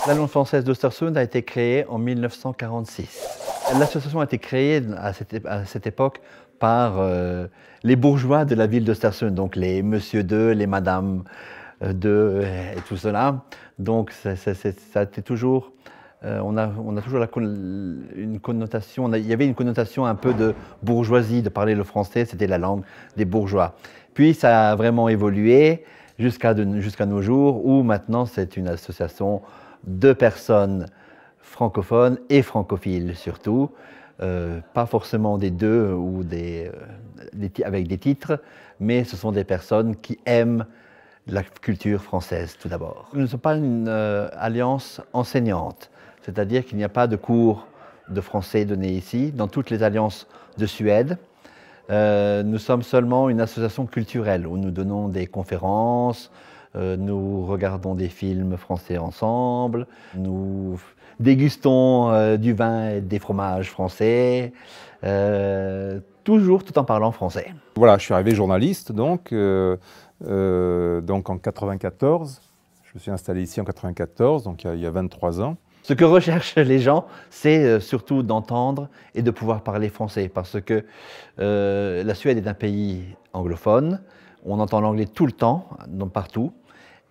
L'Alliance française d'Östersund a été créée en 1946. L'association a été créée à cette époque par les bourgeois de la ville d'Östersund, donc les Monsieur II, les Madame II et tout cela. Donc ça a été toujours, on a toujours une connotation, il y avait une connotation un peu de bourgeoisie, de parler le français, c'était la langue des bourgeois. Puis ça a vraiment évolué jusqu'à nos jours où maintenant c'est une association de personnes francophones et francophiles surtout, pas forcément des deux ou avec des titres, mais ce sont des personnes qui aiment la culture française tout d'abord. Nous ne sommes pas une alliance enseignante, c'est-à-dire qu'il n'y a pas de cours de français donnés ici, dans toutes les alliances de Suède. Nous sommes seulement une association culturelle où nous donnons des conférences, nous regardons des films français ensemble, nous dégustons du vin et des fromages français, toujours tout en parlant français. Voilà, je suis arrivé journaliste donc en 94. Je me suis installé ici en 94, donc il y a 23 ans. Ce que recherchent les gens, c'est surtout d'entendre et de pouvoir parler français, parce que la Suède est un pays anglophone, on entend l'anglais tout le temps, partout,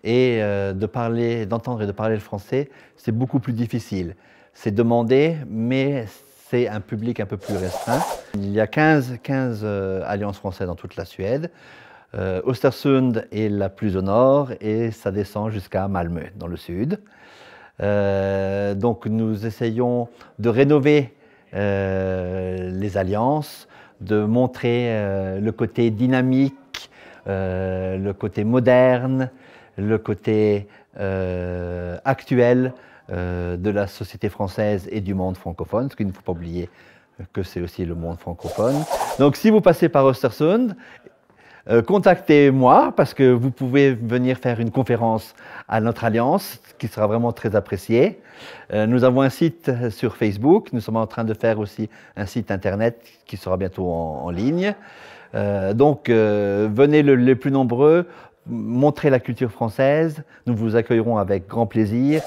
et d'entendre et de parler le français, c'est beaucoup plus difficile. C'est demandé, mais c'est un public un peu plus restreint. Il y a 15 alliances françaises dans toute la Suède. Östersund est la plus au nord et ça descend jusqu'à Malmö dans le sud. Donc nous essayons de rénover les alliances, de montrer le côté dynamique, le côté moderne, le côté actuel de la société française et du monde francophone, parce qu'il ne faut pas oublier que c'est aussi le monde francophone. Donc si vous passez par Östersund, contactez-moi parce que vous pouvez venir faire une conférence à notre alliance qui sera vraiment très appréciée. Nous avons un site sur Facebook, nous sommes en train de faire aussi un site internet qui sera bientôt en ligne. Donc venez les plus nombreux, montrez la culture française, nous vous accueillerons avec grand plaisir